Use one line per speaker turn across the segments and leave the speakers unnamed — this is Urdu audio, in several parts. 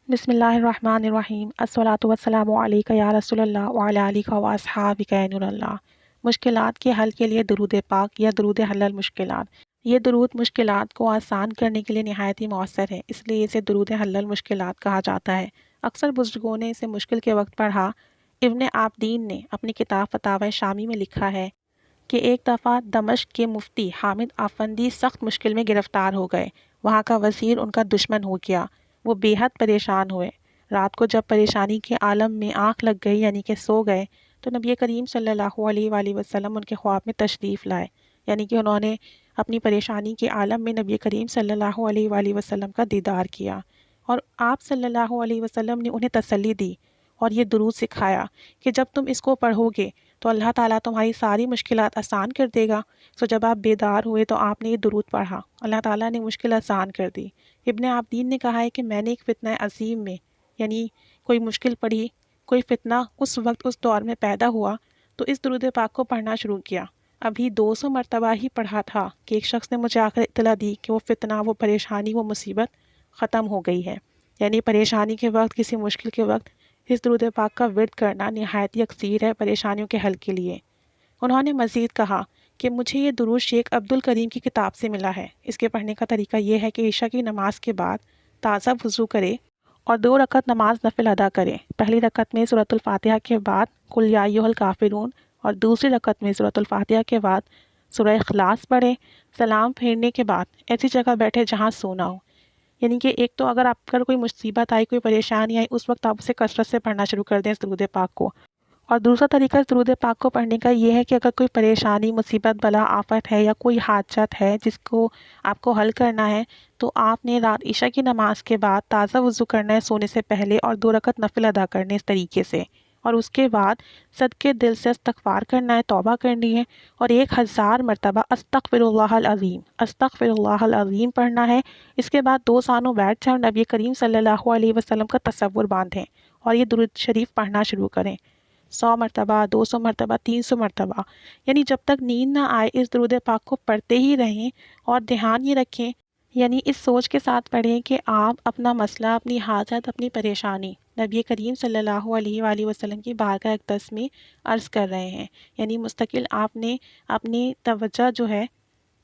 بسم اللہ الرحمن الرحیم الصلاۃ والسلام علیک یا رسول اللہ وعلی آلہ و اصحابہ یا نور اللہ۔ مشکلات کے حل کے لیے درود پاک یا درود حل المشکلات۔ یہ درود مشکلات کو آسان کرنے کے لیے نہایت ہی مؤثر ہے، اس لیے اسے درود حل المشکلات کہا جاتا ہے۔ اکثر بزرگوں نے اسے مشکل کے وقت پڑھا۔ ابن عابدین نے اپنی کتاب فتاوی شامی میں لکھا ہے کہ ایک دفعہ دمشق کے مفتی حامد آفندی سخت مشکل میں گرفتار ہو گئے۔ وہاں کا وزیر ان کا دشمن ہو گیا۔ وہ بے حد پریشان ہوئے۔ رات کو جب پریشانی کے عالم میں آنکھ لگ گئی یعنی کہ سو گئے تو نبی کریم صلی اللہ علیہ وآلہ وسلم ان کے خواب میں تشریف لائے، یعنی کہ انہوں نے اپنی پریشانی کے عالم میں نبی کریم صلی اللہ علیہ وآلہ وسلم کا دیدار کیا، اور آپ صلی اللہ علیہ وسلم نے انہیں تسلی دی اور یہ درود سکھایا کہ جب تم اس کو پڑھو گے تو اللہ تعالیٰ تمہاری ساری مشکلات آسان کر دے گا۔ تو جب آپ بیدار ہوئے تو آپ نے یہ درود پڑھا، اللہ تعالیٰ نے مشکل آسان کر دی۔ ابن عابدین نے کہا ہے کہ میں نے ایک فتنہ عظیم میں، یعنی کوئی مشکل پڑی، کوئی فتنہ اس وقت اس دور میں پیدا ہوا تو اس درود پاک کو پڑھنا شروع کیا۔ ابھی 200 مرتبہ ہی پڑھا تھا کہ ایک شخص نے مجھے آ کر اطلاع دی کہ وہ فتنہ، وہ پریشانی، وہ مصیبت ختم ہو گئی ہے۔ یعنی پریشانی کے وقت، کسی مشکل کے وقت اس درود پاک کا ورد کرنا نہایت یکسیر ہے پریشانیوں کے حل کے لیے۔ انہوں نے مزید کہا کہ مجھے یہ درود شیخ عبد الکریم کی کتاب سے ملا ہے۔ اس کے پڑھنے کا طریقہ یہ ہے کہ عشاء کی نماز کے بعد تازہ وضو کرے اور 2 رکعت نماز نفل ادا کرے۔ پہلی رکعت میں سورۃ الفاتحہ کے بعد قل یا ایھا الکافرون، اور دوسری رکعت میں سورۃ الفاتحہ کے بعد سورہ اخلاص پڑھے۔ سلام پھیرنے کے بعد ایسی جگہ بیٹھے جہاں سونا ہو، یعنی کہ ایک تو اگر آپ پر کوئی مصیبت آئی، کوئی پریشانی آئی، اس وقت آپ اسے کثرت سے پڑھنا شروع کر دیں اس درود پاک کو۔ اور دوسرا طریقہ اس درود پاک کو پڑھنے کا یہ ہے کہ اگر کوئی پریشانی، مصیبت، بلا، آفت ہے یا کوئی حاجت ہے جس کو آپ کو حل کرنا ہے تو آپ نے رات عشاء کی نماز کے بعد تازہ وضو کرنا ہے سونے سے پہلے، اور 2 رکعت نفل ادا کرنے اس طریقے سے، اور اس کے بعد صدقے دل سے استغفار کرنا ہے، توبہ کرنی ہے، اور 1000 مرتبہ استغفر اللہ العظیم، استغفر اللہ العظیم پڑھنا ہے۔ اس کے بعد 2 سانوں بیٹھ جائیں اور نبی کریم صلی اللہ علیہ وسلم کا تصور باندھیں اور یہ درود شریف پڑھنا شروع کریں، 100 مرتبہ، 200 مرتبہ، 300 مرتبہ، یعنی جب تک نیند نہ آئے اس درود پاک کو پڑھتے ہی رہیں۔ اور دھیان یہ رکھیں، یعنی اس سوچ کے ساتھ پڑھیں کہ آپ اپنا مسئلہ، اپنی حاجت، اپنی پریشانی نبی کریم صلی اللہ علیہ وآلہ وسلم کی بارگاہ اقدس میں عرض کر رہے ہیں، یعنی مستقل آپ نے اپنی توجہ جو ہے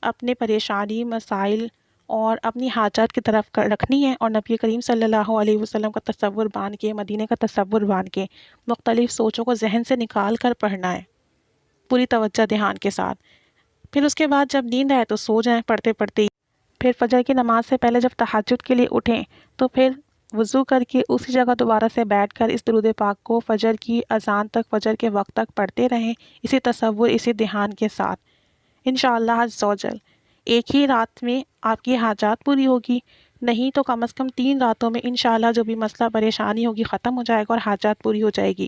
اپنے پریشانی، مسائل اور اپنی حاجات کی طرف رکھنی ہے، اور نبی کریم صلی اللہ علیہ وسلم کا تصور باندھ کے، مدینہ کا تصور باندھ کے مختلف سوچوں کو ذہن سے نکال کر پڑھنا ہے پوری توجہ دھیان کے ساتھ۔ پھر اس کے بعد جب نیند آئے تو سو جائیں پڑھتے پڑھتے ہی۔ پھر فجر کی نماز سے پہلے جب تہجد کے لیے اٹھیں تو پھر وضو کر کے اسی جگہ دوبارہ سے بیٹھ کر اس درود پاک کو فجر کی اذان تک، فجر کے وقت تک پڑھتے رہیں، اسی تصور، اسی دھیان کے ساتھ۔ انشاءاللہ عز و جل ایک ہی رات میں آپ کی حاجات پوری ہوگی، نہیں تو کم از کم 3 راتوں میں انشاءاللہ جو بھی مسئلہ پریشانی ہوگی ختم ہو جائے گا اور حاجات پوری ہو جائے گی۔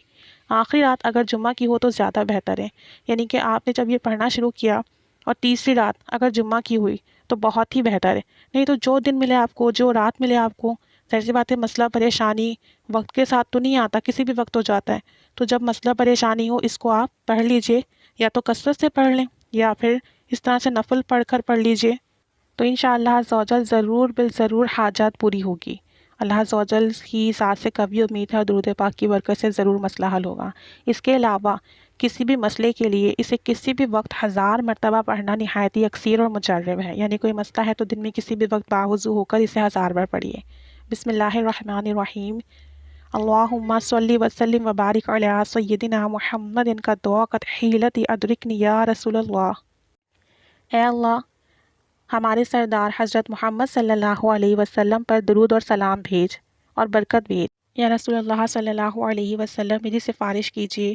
آخری رات اگر جمعہ کی ہو تو زیادہ بہتر ہے، یعنی کہ آپ نے جب یہ پڑھنا شروع کیا اور تیسری رات اگر جمعہ کی ہوئی تو بہت ہی بہتر ہے، نہیں تو جو دن ملے آپ کو، جو رات ملے آپ کو، ظاہر سی بات ہے مسئلہ پریشانی وقت کے ساتھ تو نہیں آتا، کسی بھی وقت ہو جاتا ہے، تو جب مسئلہ پریشانی ہو اس کو آپ پڑھ لیجئے، یا تو کثرت سے پڑھ لیں یا پھر اس طرح سے نفل پڑھ کر پڑھ لیجئے، تو انشاءاللہ عز و جل ضرور بالضرور حاجات پوری ہوگی۔ اللہ عز و جل کی ذات سے کبھی امید ہے اور درود پاک کی برکت سے ضرور مسئلہ حل ہوگا۔ اس کے علاوہ کسی بھی مسئلے کے لیے اسے کسی بھی وقت 1000 مرتبہ پڑھنا نہایت ہی یکسیر اور مجرب ہے، یعنی کوئی مسئلہ ہے تو دن میں کسی بھی وقت باوضو ہو کر اسے 1000 بار پڑھیے۔ بسم اللہ الرحمن الرحیم۔ اللہم صلی وسلم وبارک علی سیدنا محمد کا دعا قد حیلت ادرکنی یا رسول اللہ۔ اے اللہ، ہمارے سردار حضرت محمد صلی اللہ علیہ وسلم پر درود اور سلام بھیج اور برکت بھیج۔ یا رسول اللہ صلی اللہ علیہ وسلم میری سفارش کیجیے،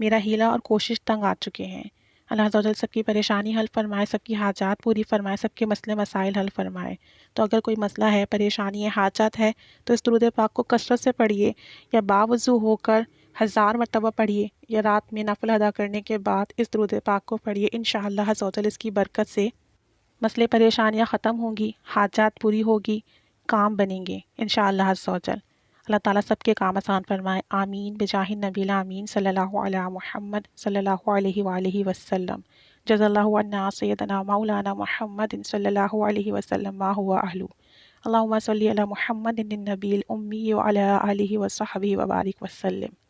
میرا حیلہ اور کوشش تنگ آ چکے ہیں۔ اللہ عز و جل سب کی پریشانی حل فرمائے، سب کی حاجات پوری فرمائے، سب کے مسئلے مسائل حل فرمائے۔ تو اگر کوئی مسئلہ ہے، پریشانی ہے، حاجات ہے تو اس درود پاک کو کثرت سے پڑھیے، یا باوضو ہو کر 1000 مرتبہ پڑھیے، یا رات میں نفل ادا کرنے کے بعد اس درود پاک کو پڑھیے۔ انشاءاللہ عز و جل اس کی برکت سے مسئلے پریشانیاں ختم ہوں گی، حاجات پوری ہوگی، کام بنیں گے انشاءاللہ عز و جل۔ اللہ تعالیٰ سب کے کام آسان فرمائے، آمین بجاہ النبی الامین صلی اللہ علی محمد صلی اللہ علیہ وآلہ وسلم۔ جزا اللہ عنا سیدنا مولانا محمد صلی اللہ علیہ وسلم ما ہوا اہلو۔ اللہم صلی علی محمد النبی الامی وعلی آلہ وصحبہ وبارک وسلم۔